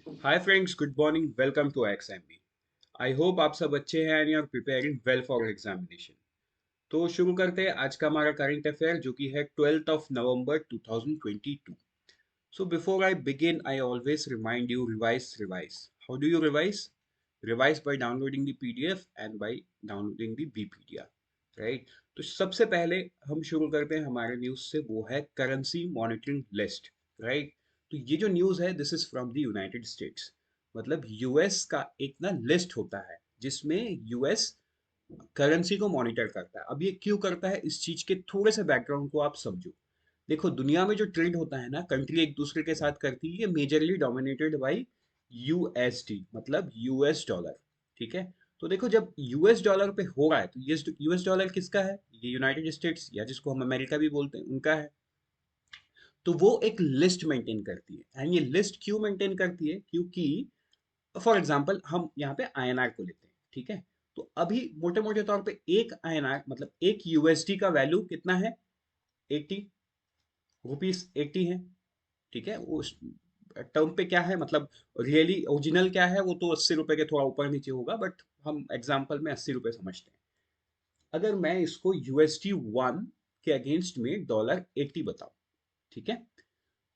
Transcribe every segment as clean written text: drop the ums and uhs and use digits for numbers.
Hi friends, good morning, welcome to XMB. I hope आप सब अच्छे हैं and you are preparing well for examination. तो शुरू करते हैं आज का हमारा करंट अफेयर जो कि है 12th of November 2022। So before I begin I always remind you, revise. How do you revise? Revise by downloading the PDF and by downloading the BPDR, right? तो सबसे पहले हम शुरू करते हैं हमारे न्यूज से, वो है करेंसी मॉनिटरिंग लिस्ट, राइट? तो ये जो न्यूज है this is from the United states. मतलब यूएस का एक ना लिस्ट होता है जिसमें यूएस करेंसी को मॉनिटर करता है। अब ये क्यों करता है, इस चीज के थोड़े से बैकग्राउंड को आप समझो। देखो, दुनिया में जो ट्रेड होता है ना, कंट्री एक दूसरे के साथ करती है, ये मेजरली डोमिनेटेड बाय यूएसडी, मतलब यूएस डॉलर। ठीक है? तो देखो, जब यूएस डॉलर पे हो रहा है तो ये यूएस डॉलर किसका है? ये यूनाइटेड स्टेट्स या जिसको हम अमेरिका भी बोलते हैं उनका है। तो वो एक लिस्ट मेंटेन करती है। एंड ये लिस्ट क्यों मेंटेन करती है? क्योंकि फॉर एग्जाम्पल हम यहाँ पे आईएनआर को लेते हैं, ठीक है? तो अभी मोटे मोटे तौर पे एक आईएनआर मतलब एक यूएसडी का वैल्यू कितना है? 80 रुपीस 80 है। ठीक है? उस टर्म पे क्या है, मतलब रियली ओरिजिनल क्या है वो तो 80 रुपए के थोड़ा ऊपर नीचे होगा, बट हम एग्जाम्पल में 80 रुपए समझते हैं। अगर मैं इसको USD 1 के अगेंस्ट में $80 बताऊं, ठीक है?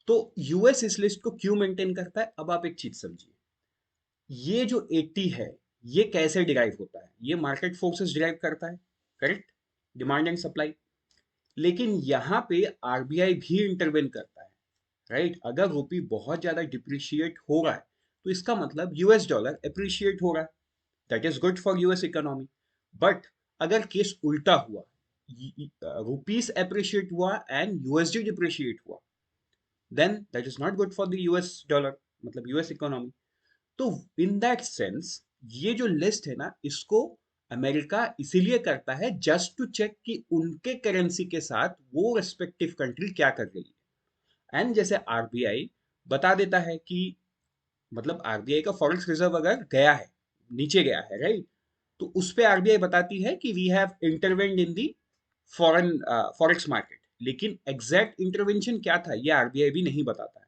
तो यूएस इस लिस्ट को क्यों मेंटेन करता है? अब आप एक चीज समझिए। ये जो 80 है, ये कैसे डिराइव होता है? ये मार्केट फोर्सेस डिराइव करता है, करेक्ट? Demand and supply. लेकिन यहाँ पे आरबीआई भी इंटरवेन करता है, राइट? अगर रुपी बहुत ज्यादा डिप्रिशिएट हो रहा है तो इसका मतलब यूएस डॉलर अप्रिशिएट हो रहा है। That is good for US economy. But अगर केस उल्टा हुआ, रुपीस अप्रिशिएट हुआ एंड यूएसडी डिप्रिशिएट हुआ, then that is not good for the US dollar, मतलब यूएस इकोनॉमी। तो इन दैट सेंस ये जो लिस्ट है ना, इसको अमेरिका इसीलिए करता है जस्ट टू चेक कि उनके करेंसी के साथ वो रेस्पेक्टिव कंट्री क्या कर रही है। एंड जैसे आरबीआई बता देता है कि, मतलब आरबीआई का फॉरेक्स रिजर्व अगर गया है, नीचे गया है, राइट? तो उस पे आरबीआई बताती है कि we have intervened in the foreign forex market. लेकिन एग्जैक्ट इंटरवेंशन क्या था ये आरबीआई भी नहीं बताता है।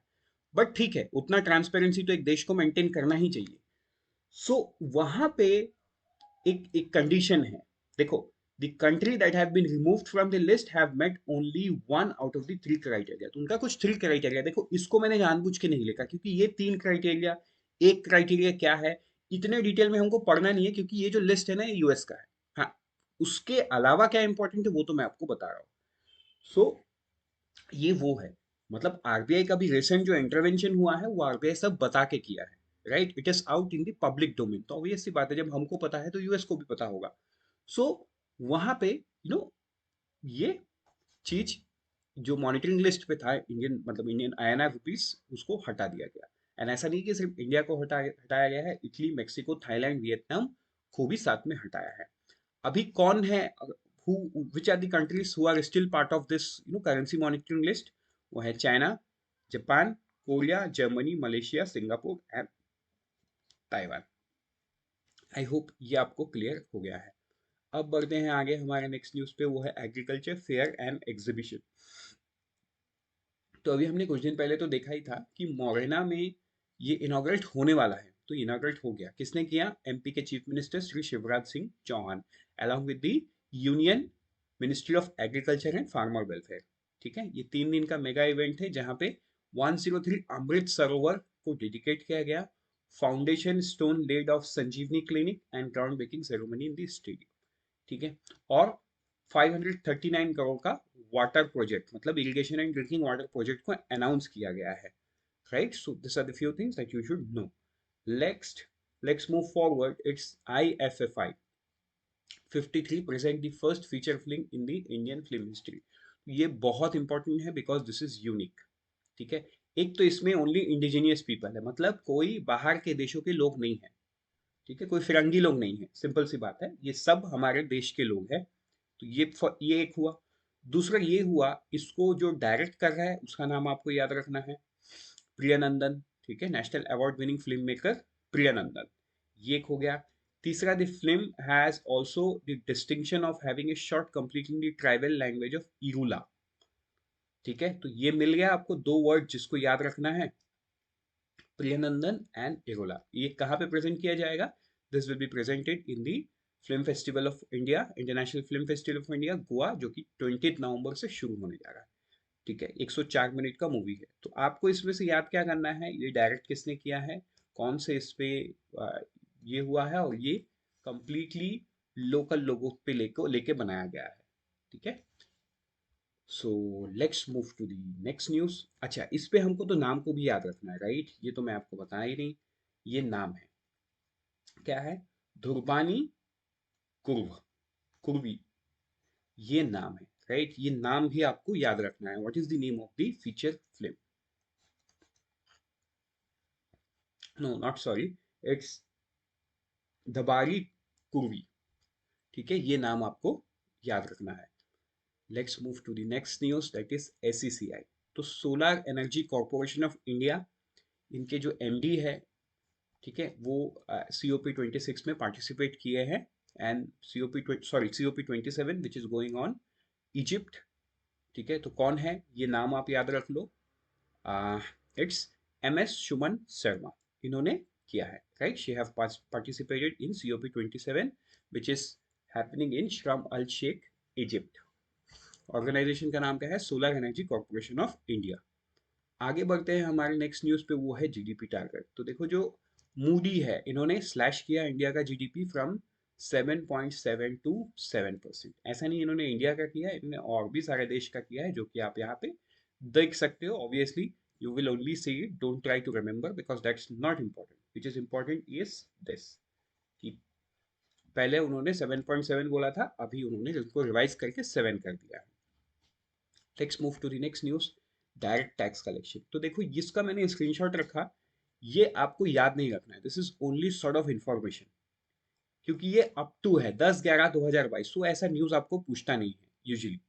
बट ठीक है, उतना ट्रांसपेरेंसी तो एक देश को मेंटेन करना ही चाहिए। सो वहां पे एक कंडीशन है। देखो, the country that have been removed from the list have met only one out of the three criteria. तो उनका कुछ थ्री क्राइटेरिया, देखो इसको मैंने जानबूझ के नहीं लिखा क्योंकि ये तीन क्राइटेरिया, एक क्राइटेरिया क्या है इतने डिटेल में हमको पढ़ना नहीं है, क्योंकि ये जो लिस्ट है ना ये यूएस का है। हाँ, उसके अलावा क्या इंपॉर्टेंट है वो तो मैं आपको बता रहा हूँ। सो ये वो है, मतलब आरबीआई का भी रिसेंट जो इंटरवेंशन हुआ है वो आरबीआई सब बता के किया है, right? It is out in the public domain. तो ऑब्वियस सी बात है, जब हमको पता है तो यूएस को भी पता होगा। सो वहां पे ये चीज जो मॉनिटरिंग लिस्ट पे था, इंडियन मतलब इंडियन आईएनआर रुपीस, उसको हटा दिया गया। एंड ऐसा नहीं कि सिर्फ इंडिया को हटाया गया है, इटली, मेक्सिको, थाईलैंड, वियतनाम को भी साथ में हटाया है। अभी कौन है, who which are the countries who are still part of this currency monitoring list? वो है China, Japan, Korea, Germany, Malaysia, Singapore and Taiwan. I hope ये आपको क्लियर हो गया है। अब बढ़ते हैं आगे हमारे नेक्स्ट न्यूज पे, वो है एग्रीकल्चर फेयर एंड एग्जीबिशन। तो अभी हमने कुछ दिन पहले तो देखा ही था कि मोरेना में ये इनॉग्रेट होने वाला है। तो इनॉग्रेट हो गया, किसने किया? एमपी के chief minister Shri Shivraj Singh Chouhan, along with the union ministry of agriculture and farmer welfare. ठीक है? ये 3 दिन का मेगा इवेंट है जहां पे 103 अमृत सरोवर को डेडिकेट किया गया, foundation stone laid of Sanjeevani clinic and ground breaking ceremony in the stadium. ठीक है? और 539 करोड़ का वाटर प्रोजेक्ट, मतलब irrigation and drinking water project को अनाउंस किया गया है, right? So this are the few things that you should know. Next, let's move forward. It's IFFI 53 present the first feature film in the Indian film history. ये बहुत important है because this is unique. ठीक है? एक तो इसमें only indigenous people है, मतलब कोई बाहर के देशों के लोग नहीं है। ठीक है? कोई फिरंगी लोग नहीं है, सिंपल सी बात है, ये सब हमारे देश के लोग हैं। तो ये एक हुआ। दूसरा ये हुआ, इसको जो डायरेक्ट कर रहा है उसका नाम आपको याद रखना है, प्रियनंदन। ठीक है? National award winning film maker Priyanandan. ये एक हो गया। तीसरा, the film has also the distinction of having a short complete in the tribal language of Irula. ठीक है? तो ये मिल गया आपको दो वर्ड जिसको याद रखना है, प्रियनंदन एंड एरोला। ये कहाँ पे प्रेजेंट किया जाएगा? This will be presented in the film festival of India, international film festival of India Goa, जो कि 20 नवंबर से शुरू होने जा रहा है। ठीक है, 104 मिनट का मूवी है। तो आपको इसमें से याद क्या करना है, ये डायरेक्ट किसने किया है, कौन से इस पे ये हुआ है, और ये कंप्लीटली लोकल लोगों पे लेके बनाया गया है। ठीक है, so let's move to the next news. अच्छा, इस पे हमको तो नाम को भी याद रखना है, राइट? ये तो मैं आपको बताया ही नहीं। ये नाम है, क्या है? धुरबानी कुर्व, कुर्वी, ये नाम है, राइट? ये नाम भी आपको याद रखना है। What is the name of the feature film? No not sorry, it's Dhabari Kuruvi. ठीक है, ये नाम आपको याद रखना है। Let's move to the next news, that is SCCI. तो solar energy corporation of India, इनके जो एमडी है, ठीक है, वो COP26 में पार्टिसिपेट किए हैं। And COP27 which is going on Egypt. ठीक है, तो कौन है ये, नाम आप याद रख लो। इट्स MS सुमन शर्मा, इन्होंने किया है, right? She have participated in COP27 which is happening in Sharm el Sheikh, Egypt. Organisation का नाम क्या है? Solar energy corporation of India. आगे बढ़ते हैं हमारे नेक्स्ट न्यूज पे, वो है जीडीपी टारगेट। तो देखो, जो मूडी है, इन्होंने स्लैश किया इंडिया का जीडीपी फ्रॉम 7.7 टू 7%। ऐसा नहीं इन्होंने इंडिया का किया, इन्होंने और भी सारे देश का किया है, जो कि आप यहाँ पे देख सकते हो। Obviously you will only see it, don't try to remember because that's not important. Which is important is this, कि पहले उन्होंने 7.7 बोला था, अभी उन्होंने उसको रिवाइज करके 7 कर दिया है। Let's move to the next news, direct tax collection. तो देखो, इसका मैंने स्क्रीनशॉट रखा, ये आपको याद नहीं रखना है, this is only sort of information, क्योंकि ये अप टू है 10/11/2022, तो ऐसा न्यूज आपको पूछता नहीं है usually,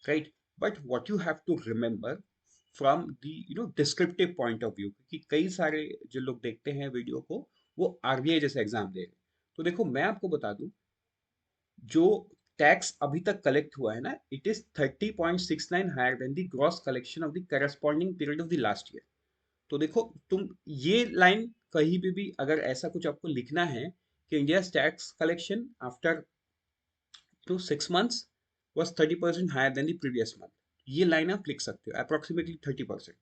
right? But what you have to remember from the descriptive point of view, क्योंकि कई सारे जो लोग देखते हैं वीडियो को, वो आरबीआई जैसे एग्जाम दे रहे हैं। तो देखो, मैं आपको बता दूं, जो टैक्स अभी तक कलेक्ट हुआ है ना, it is 30.69 higher than the gross collection of the corresponding period of the last year. तो देखो, तुम ये लाइन कहीं भी अगर ऐसा कुछ आपको लिखना है कि India tax collection after 6 months was 30% higher than the previous month, ये लाइन आप लिख सकते हो, अप्रोक्सीमेटली 30%।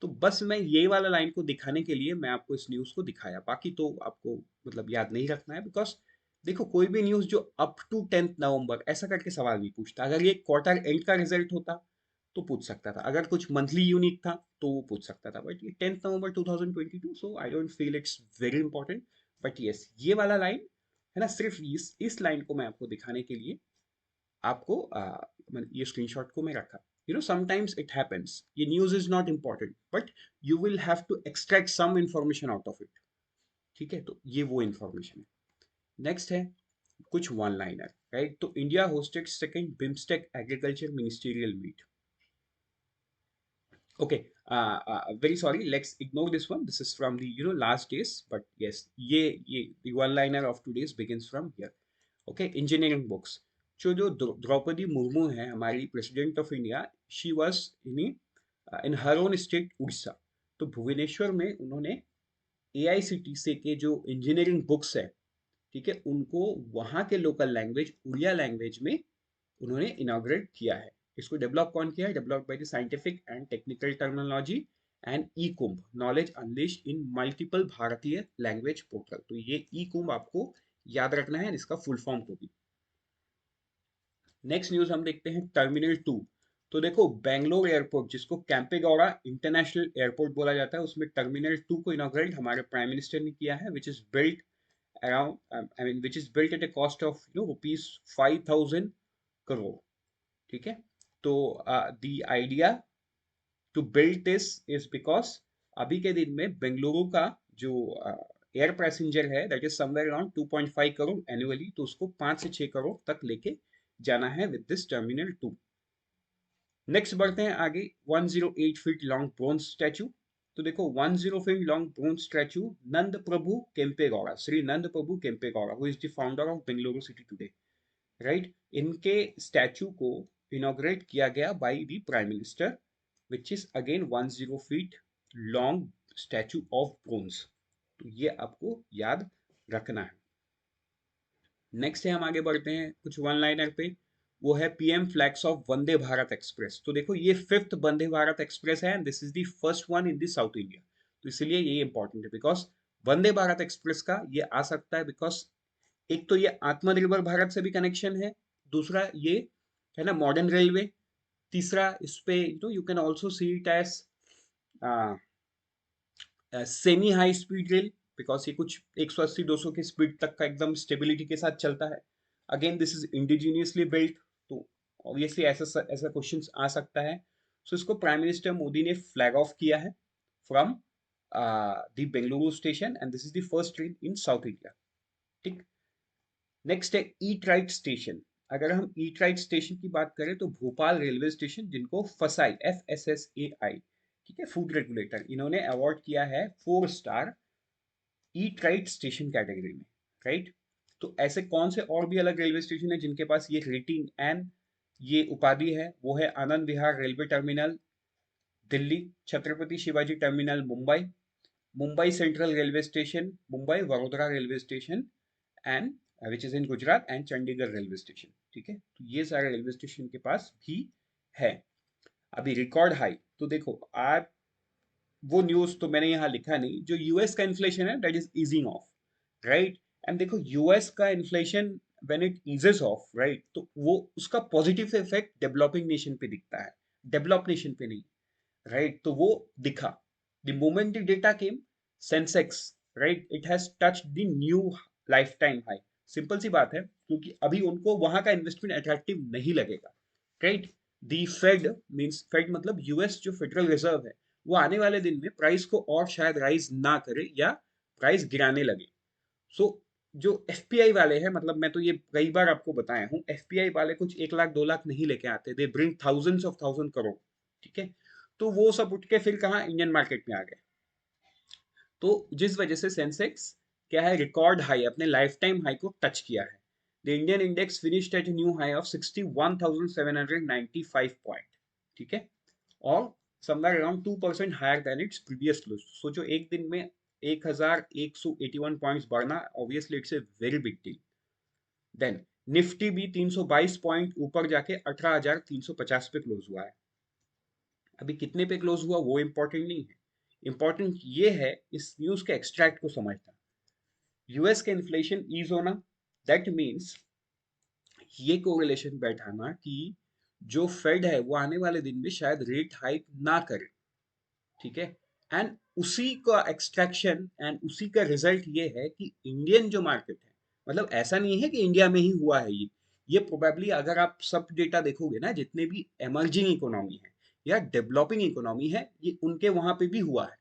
तो बस मैं ये वाला लाइन को दिखाने के लिए मैं आपको इस न्यूज को दिखाया, बाकी तो आपको मतलब याद नहीं रखना है। बिकॉज देखो, कोई भी न्यूज जो अप टू 10 नवंबर ऐसा करके सवाल नहीं पूछता। अगर ये क्वार्टर एंड का रिजल्ट होता तो पूछ सकता था, अगर कुछ मंथली यूनिट था तो वो पूछ सकता था, बट ये 10 नवंबर 2022, so I don't feel it's very important. But yes, ये वाला लाइन है ना, सिर्फ इस लाइन को मैं आपको दिखाने के लिए आपको ये स्क्रीनशॉट को मैं रखा। समटाइम्स इट हैपेंस, ये news is not important, but you will have to extract some information out of it. ठीक है, तो ये वो इंफॉर्मेशन है। नेक्स्ट है कुछ वन लाइनर, राइट? तो India hosted second BIMSTEC agriculture ministerial meet. Okay, very sorry, let's ignore this one. This is from the last days, but yes, ये the one liner of today's begins from here. Okay, engineering books। जो द्रौपदी मुर्मू है, हमारी president of India, she was in her own state Orissa. तो भुवनेश्वर में उन्होंने AICTC के जो engineering books है, ठीक है, उनको वहाँ के लोकल लैंग्वेज उड़िया लैंग्वेज में उन्होंने इनॉग्रेट किया है। इसको डेवलप कौन किया है? Develop by the scientific and technical terminology and E Kumbh, knowledge unleash in multiple भारतीय लैंग्वेज पोर्टल। तो ये ई कुंभ आपको याद रखना है, इसका फुल फॉर्म को भी। नेक्स्ट न्यूज हम देखते हैं, टर्मिनल 2। तो देखो, बेंगलोर एयरपोर्ट, जिसको कैंपेगौड़ा इंटरनेशनल एयरपोर्ट बोला जाता है, उसमें टर्मिनल 2 को इनॉग्रेट हमारे प्राइम मिनिस्टर ने किया है, which is built around which is built at a cost of rupees 5,000 crore। ठीक है, तो the idea to build this is because अभी के दिन में बेंगलुरु का जो एयर पैसेंजर है, that is somewhere around 2.5 crore annually, तो उसको 5 से 6 करोड़ तक लेके जाना है विद दिस टर्मिनल 2। नेक्स्ट बढ़ते हैं आगे, 108 फीट लॉन्ग ब्रोंज स्टैचू। तो देखो, 108 feet long bronze statue Nand Prabhu Kempegowda, Shri Nand Prabhu Kempegowda, who is the founder of Bengaluru city today, right? इनके स्टैचू को इनॉग्रेट किया गया by the prime minister, which is again 10 feet long statue of bronze. तो ये आपको याद रखना है। नेक्स्ट है, हम आगे बढ़ते हैं कुछ वन लाइनर पे। वो है PM flags of Vande Bharat express. तो देखो ये फिफ्थ वंदे भारत एक्सप्रेस है and this is the first one in the south India. तो इसलिए ये इंपॉर्टेंट है बिकॉज वंदे भारत एक्सप्रेस का ये आ सकता है बिकॉज एक तो ये आत्मनिर्भर भारत से भी कनेक्शन है, दूसरा ये है ना मॉडर्न रेलवे, तीसरा इस पे you can also see it as semi high speed rail because ये कुछ 180-200 की स्पीड तक का एकदम स्टेबिलिटी के साथ चलता है। Again this is indigenously built, तो ऑब्वियसली ऐसा ऐसा क्वेश्चन आ सकता है। सो इसको प्राइम मिनिस्टर मोदी ने फ्लैग ऑफ किया है from the Bengaluru station and this is the first train in south India. ठीक। नेक्स्ट है ईट राइट स्टेशन। अगर हम ईट राइट स्टेशन की बात करें तो भोपाल रेलवे स्टेशन, जिनको फसाई FSSAI, ठीक है, फूड रेगुलेटर, इन्होंने अवार्ड किया है 4 star eat right station category में। राइट। तो ऐसे कौन से और भी अलग रेलवे स्टेशन है जिनके पास ये रेटिंग एंड ये उपाधि है? वो है Anand Vihar railway terminal Delhi, Chhatrapati Shivaji terminal Mumbai, Mumbai central railway station Mumbai, Vadodara railway station and which is in Gujarat, and Chandigarh railway station. ठीक है, तो ये सारे रेलवे स्टेशन के पास भी है। अभी रिकॉर्ड हाई, तो देखो आप, वो न्यूज तो मैंने यहाँ लिखा नहीं, जो यूएस का इन्फ्लेशन है that is easing off, right. And देखो यूएस का inflation when it eases off, right, तो वो उसका पॉजिटिव इफेक्ट डेवलपिंग नेशन पे दिखता है, डेवलप नेशन पे नहीं, राइट। तो वो दिखा the moment the data came, Sensex, right, it has touched the new life time high. Simple सी बात है, क्योंकि अभी उनको वहां का इन्वेस्टमेंट अट्रैक्टिव नहीं लगेगा, राइट। दी फेड मींस, फेड मतलब यूएस जो फेडरल रिजर्व है, वो आने वाले दिन में प्राइस को और शायद राइज ना करे या प्राइस गिराने लगे। सो जो एफपीआई वाले हैं, मतलब मैं तो ये कई बार आपको बताया हूँ, एफपीआई वाले कुछ 1 लाख 2 लाख नहीं लेके आते, they bring thousands of thousand crore. ठीक है, तो वो सब उठ के फिर कहाँ इंडियन मार्केट में आ गए। तो जिस वजह से सेंसेक्स क्या है, रिकॉर्ड हाई, अपने लाइफ टाइम हाई को टच किया है। The Indian index finished at new high of 61,795 point. ठीक है, और somewhere around 2% higher than its previous close. सोचो एक दिन में 1181 पॉइंट्स बढ़ना, obviously it's a very big deal. Then Nifty भी 322 पॉइंट ऊपर जाके 18,350 पे क्लोज हुआ है। अभी कितने पे क्लोज हुआ वो इंपॉर्टेंट नहीं है, इंपॉर्टेंट ये है इस न्यूज के एक्सट्रैक्ट को समझना। यूएस के इन्फ्लेशन ईज होना, दैट मीन्स ये कोरिलेशन बैठाना कि जो फेड है वो आने वाले दिन में शायद रेट हाइक ना करे। ठीक है, एंड उसी का एक्सट्रैक्शन एंड उसी का रिजल्ट ये है कि इंडियन जो मार्केट है, मतलब ऐसा नहीं है कि इंडिया में ही हुआ है ये प्रोबेबली अगर आप सब डेटा देखोगे ना, जितने भी एमर्जिंग इकोनॉमी है या डेवलपिंग इकोनॉमी है, ये उनके वहां पे भी हुआ है।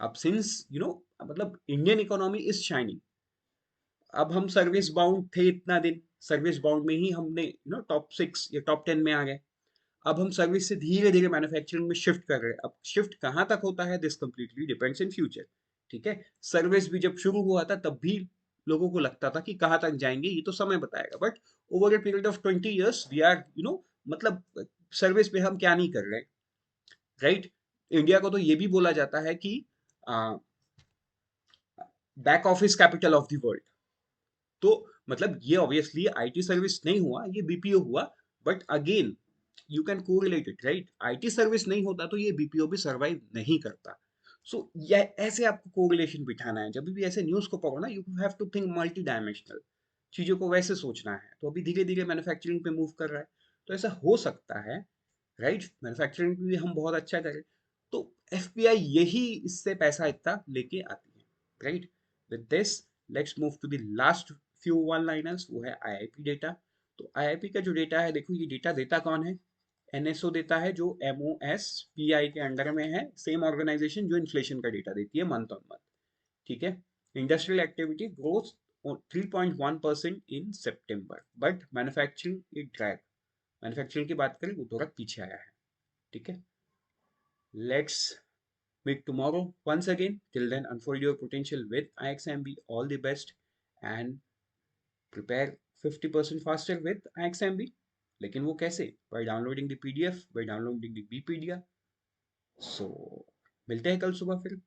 अब सिंस मतलब इंडियन इकोनॉमी इज शाइनिंग। अब हम सर्विस बाउंड थे इतना दिन, सर्विस बाउंड में ही हमने टॉप 6 या टॉप 10 में आ गए। अब हम सर्विस से धीरे धीरे मैन्युफैक्चरिंग में शिफ्ट कर रहे हैं। अब शिफ्ट कहाँ तक होता है, this completely depends in future. ठीक है, सर्विस भी जब शुरू हुआ था तब भी लोगों को लगता था कि कहाँ तक जाएंगे ये तो समय बताएगा, but over a period of 20 years we are मतलब सर्विस पे हम क्या नहीं कर रहे, राइट। इंडिया को तो ये भी बोला जाता है कि back office capital of the world. तो मतलब ये ऑब्वियसली आईटी सर्विस नहीं हुआ, ये बीपीओ हुआ, but again you can correlate it, right. IT service नहीं होता तो ये बीपीओ भी सरवाइव नहीं करता। सो ये ऐसे आपको कोरिलेशन बिठाना है, जब भी ऐसे न्यूज को पढ़ो ना, you have to think multi dimensional, चीजों को वैसे सोचना है। तो अभी धीरे धीरे मैन्युफैक्चरिंग पे मूव कर रहा है, तो ऐसा हो सकता है, राइट, मैन्युफैक्चरिंग भी हम बहुत अच्छा करें, तो एफपीआई यही इससे पैसा इतना लेके आती है, right. With this let's move to the last few one liners, वो है आईआईपी डेटा। तो आईआईपी का जो डेटा है, देखो ये डेटा देता कौन है, एनएसओ देता है, जो एमओएसपीआई के अंडर में है, सेम ऑर्गेनाइजेशन जो इन्फ्लेशन का डेटा देती है मंथ ऑन मंथ। ठीक है, industrial activity growth 3.1% in September, but manufacturing it drag, manufacturing की बात करें वो थोड़ा पीछे आया है। ठीक है, let's meet tomorrow once again. Till then, unfold your potential with IXMB. All the best and prepare 50% faster with IXMB. लेकिन वो कैसे? By downloading the PDF, by downloading the BPDA. So मिलते हैं कल सुबह फिर।